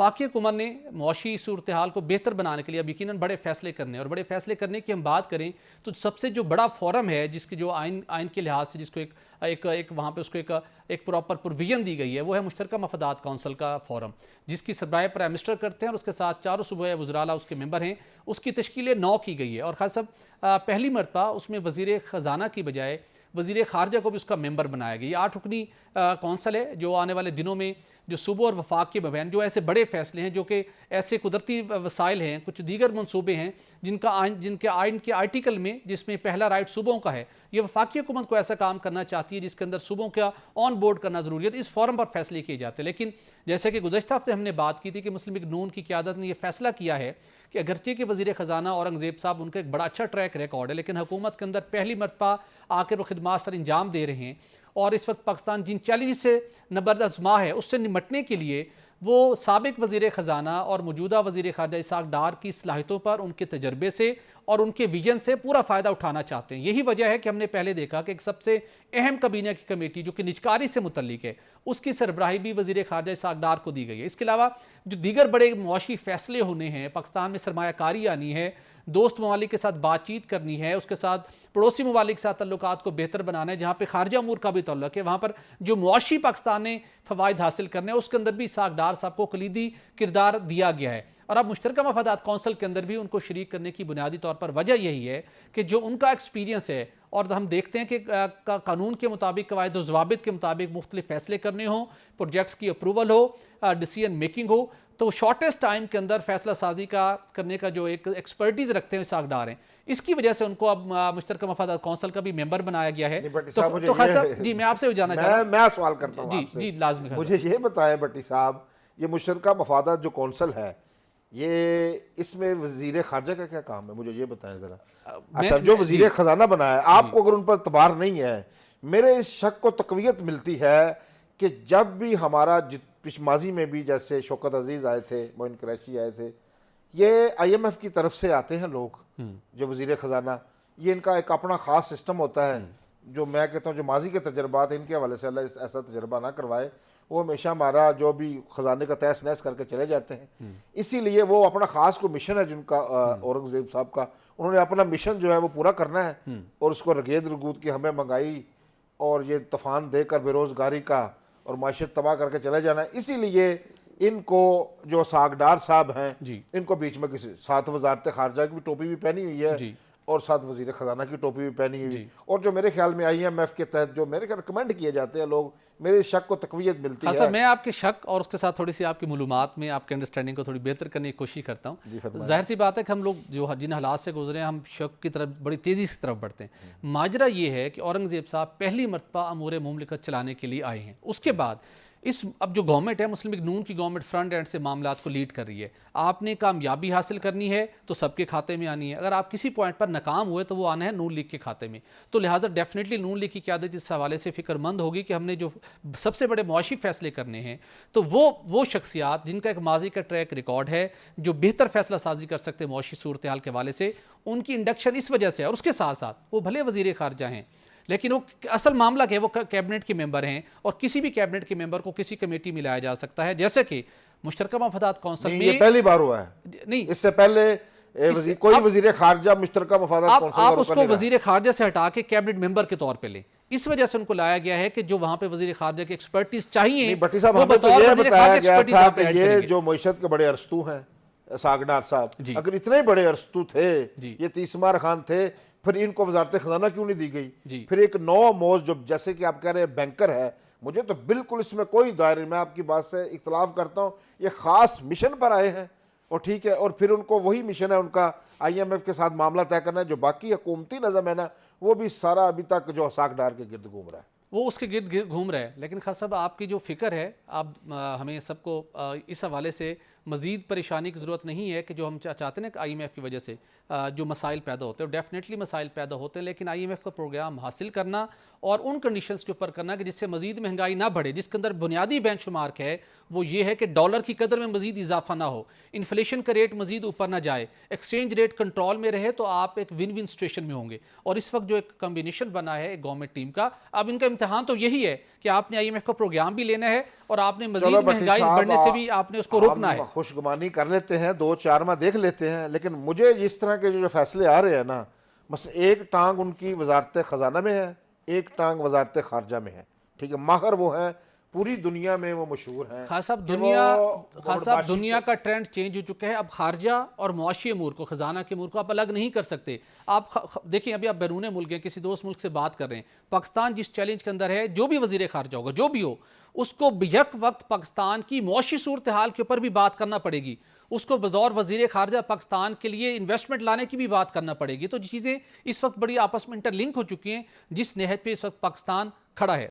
वफाकी हुकूमत ने मुआशी सूरत हाल को बेहतर बनाने के लिए अब यकीनन बड़े फैसले करने और बड़े फैसले करने की हम बात करें तो सबसे जो बड़ा फोरम है जिसकी जो आइन के लिहाज से जिसको एक वहाँ पे उसको एक प्रॉपर प्रोविजन दी गई है, वो है मुश्तरका मफादात काउंसिल का फोरम, जिसकी सरबराह प्राइम मिनिस्टर करते हैं और उसके साथ चारों सूबे वज़राला उसके मेंबर हैं। उसकी तश्कील 9 की गई है और खास सब पहली मरतबा उसमें वज़ीर ख़जाना की बजाय वज़ीर ख़ारजा को भी उसका मेंबर बनाया गया। ये 8 रुकनी कौंसल है जो आने वाले दिनों में जो सूबों और वफाक के मबैन जो ऐसे बड़े फैसले हैं, जो कि ऐसे कुदरती वसाइल हैं, कुछ दीगर मनसूबे हैं जिनके आइन के आर्टिकल में जिसमें पहला राइट सूबों का है, ये वफाकी हुकूमत को ऐसा काम करना चाहती है जिसके अंदर सूबों का ऑन बोर्ड करना ज़रूरी है, तो इस फोरम पर फैसले किए जाते हैं। लेकिन जैसे कि गुज़श्ता हफ्ते हमने बात की थी कि मुस्लिम लीग नून की क़यादत ने यह फैसला किया है कि अगरचे के वज़ीर ख़जाना औरंगज़ेब साहब उनका एक बड़ा अच्छा ट्रैक रिकॉर्ड है, लेकिन हुकूमत के अंदर पहली मरतबा आकर वो खिदमात सर अंजाम दे रहे हैं और इस वक्त पाकिस्तान जिन चैलेंज से नबर्द आज़मा है उससे निमटने के लिए वो साबिक वज़ीर ख़जाना और मौजूदा वज़ीर ख़ारजा इसाक डार की सलाहियतों पर, उनके तजर्बे से और उनके विजन से पूरा फ़ायदा उठाना चाहते हैं। यही वजह है कि हमने पहले देखा कि एक सबसे अहम काबीना की कमेटी जो कि निजकारी से मुतल्लिक है, उसकी सरबराही भी वज़ीर ख़ारजा इसाक डार को दी गई है। इसके अलावा जो दीगर बड़े मुआशी फ़ैसले होने हैं, पाकिस्तान में सरमायाकारी आनी है, दोस्त ममालिक के साथ बातचीत करनी है, उसके साथ पड़ोसी ममालिक के साथ तल्लुकात को बेहतर बनाना है, जहाँ पे खारजा अमूर का भी तल्लुक है, वहाँ पर जो मुआशी पाकिस्तान ने फ़वाइद हासिल करने हैं उसके अंदर भी इसाक डार साहब को कलीदी किरदार दिया गया है। और अब मुश्तरका मफादात कौंसल के अंदर भी उनको शरीक करने की बुनियादी तौर पर वजह यही है कि जो उनका एक्सपीरियंस है और हम देखते हैं कि कानून के मुताबिक, कवायद और ज़वाबित के मुताबिक मुख्तलिफ फैसले करने हों, प्रोजेक्ट्स की अप्रूवल हो, डिसीजन मेकिंग हो, तो शॉर्टेस्ट टाइम के अंदर फैसला साजी का करने का जो एक एक्सपर्टीज रखते हैं इसाक डार हैं, इसकी वजह से उनको अब मुश्तरका मफादात कौंसल का भी मेंबर बनाया गया है। तो खास साहब जी, मैं आपसे जानना चाहता हूं, मैं सवाल करता हूं जी आपसे। जी लाजमी, मुझे ये बताएं भट्टी साहब, ये मुश्तरका मफादात जो कौंसल है, ये इसमें वजीर खारजा का क्या काम है, मुझे ये बताएं जरा। अच्छा, जो वजीर खजाना बनाया है, आपको अगर उन पर तबार नहीं है, मेरे इस शक को तकवीयत मिलती है कि जब भी हमारा माजी में भी जैसे शौकत अजीज आए थे, मोइन कुरैशी आए थे, ये IMF की तरफ से आते हैं लोग जो वजीर खजाना, ये इनका एक अपना खास सिस्टम होता है जो मैं कहता हूँ जो माजी के तजर्बात इनके हवाले से अल्लाह ऐसा तजर्बा ना करवाए, वो हमेशा हमारा जो भी खजाने का तहस नहस करके चले जाते हैं। इसीलिए वो अपना खास कोई मिशन है जिनका औरंगजेब साहब का, उन्होंने अपना मिशन जो है वो पूरा करना है और उसको रगेद रगूद की हमें मंगाई और ये तूफान देकर बेरोजगारी का और माशियत तबाह करके चले जाना है। इसीलिए इनको जो सागडार साहब हैं, इनको बीच में किसी साथ वजारत खारजा की भी टोपी भी पहनी हुई है और साथ वजीर खजाना की टोपी भी पहनी हुई, और जो मेरे ख्याल में IMF के तहत जो मेरे रिकमेंड किए जाते हैं लोग, मेरे शक को तकवीयत मिलती है। सर, मैं आपके शक और उसके साथ थोड़ी सी आपकी मालूमात में आपके अंडरस्टैंडिंग को थोड़ी बेहतर करने की कोशिश करता हूँ। जाहिर सी बात है कि हम लोग जो जिन हालात से गुजरे हैं, हम शक की तरफ बड़ी तेज़ी से तरफ बढ़ते हैं। माजरा ये है कि औरंगज़ेब साहब पहली मरतबा अमूर मुमलिकत चलाने के लिए आए हैं। उसके बाद अब जो गवर्नमेंट है, मुस्लिम लीग नून की गवर्नमेंट फ्रंट एंड से मामलात को लीड कर रही है। आपने कामयाबी हासिल करनी है तो सबके खाते में आनी है, अगर आप किसी पॉइंट पर नाकाम हुए तो वो आना है नून लीग के खाते में। तो लिहाजा डेफिनेटली नून लीग की क़यादत इस हवाले से फ़िक्रमंद होगी कि हमने जो सबसे बड़े मुआशी फैसले करने हैं, तो वो शख्सियात जिनका एक माजी का ट्रैक रिकॉर्ड है, जो बेहतर फैसला साजी कर सकते हैं मुआशी सूरत हाल के हवाले से, उनकी इंडक्शन इस वजह से है। और उसके साथ साथ वो भले वज़ीर ख़ारजा हैं, लेकिन वो असल मामला क्या है, वो कैबिनेट के मेंबर हैं और किसी भी कैबिनेट के मेंबर को किसी कमेटी में लाया जा सकता है, जैसे कि मुश्तरका मफादात कौंसिल में। ये पहली बार हुआ है नहीं, इससे पहले कोई वजीर खारजा मुश्तरका मफादात कौंसिल आप उसको वजीर खारजा से हटा के कैबिनेट मेंबर के तौर पे लें, इस वजह से उनको लाया गया है कि जो वहां पे वजीर खारजा की एक्सपर्टीज चाहिए। भट्टी साहब, हमें तो ये बताया गया था कि ये जो मईशत के बड़े अरस्तू हैं सागडार साहब, अगर इतने बड़े अरस्तू थे, ये तीसमार खान थे, फिर इनको वजारत खजाना क्यों नहीं दी गई? फिर एक नौ मोज जो जैसे कि आप कह रहे हैं बैंकर है, मुझे तो बिल्कुल इसमें कोई दायरे, मैं आपकी बात से इख्तलाफ करता हूँ। ये खास मिशन पर आए हैं और ठीक है, और फिर उनको वही मिशन है उनका IMF के साथ मामला तय करना है। जो बाकी हुकूमती नज़म है ना, वो भी सारा अभी तक जो सागडार के गिर्द घूम रहा है, वो उसके गिर्द घूम रहा है। लेकिन खास साहब, आपकी जो फ़िक्र है, आप हमें सबको इस हवाले से मज़ीद परेशानी की ज़रूरत नहीं है कि जो हम चाहते हैं कि IMF की वजह से जो मसाइल पैदा होते हैं, डेफिनेटली मसाइल पैदा होते हैं, लेकिन IMF का प्रोग्राम हासिल करना और उन कंडीशंस के ऊपर करना कि जिससे मज़ीद महंगाई ना बढ़े, जिसके अंदर बुनियादी बेंचमार्क है वो ये है कि डॉलर की कदर में मज़ीद इजाफा ना हो, इन्फ्लेशन का रेट मज़ीद ऊपर ना जाए, एक्सचेंज रेट कंट्रोल में रहे, तो आप एक विन विन सिचुएशन में होंगे। और इस वक्त जो एक कम्बिनेशन बना है एक गवर्नमेंट टीम का, अब इनका इम्तिहान तो यही है कि आपने IMF का प्रोग्राम भी लेना है और आपने मजीद चलो भट्टी महंगाई साहब, बढ़ने से भी आपने उसको रोकना हम है। खुशगुमानी कर लेते हैं, 2-4 माह देख लेते हैं, लेकिन मुझे इस तरह के जो फैसले आ रहे हैं ना, बस एक टांग उनकी वजारत खजाना में है, एक टांग वजारत खारजा में है। ठीक है, माहर वो है, पूरी दुनिया में वो मशहूर हैं। खास साहब कि वो दुनिया का ट्रेंड चेंज हो चुका है। अब खारजा और मुआशी अमूर को, खजाना के अमूर को आप अलग नहीं कर सकते। आप देखिए, अभी आप बैरून मुल्क हैं, किसी दोस्त मुल्क से बात कर रहे हैं, पाकिस्तान जिस चैलेंज के अंदर है, जो भी वजीर खारजा होगा, जो भी हो, उसको यक वक्त पाकिस्तान की मुआशी सूरत हाल के ऊपर भी बात करना पड़ेगी। उसको बतौर वजीर खारजा पाकिस्तान के लिए इन्वेस्टमेंट लाने की भी बात करना पड़ेगी। तो चीज़ें इस वक्त बड़ी आपस में इंटरलिंक हो चुकी हैं, जिस नहज पे इस वक्त पाकिस्तान खड़ा है।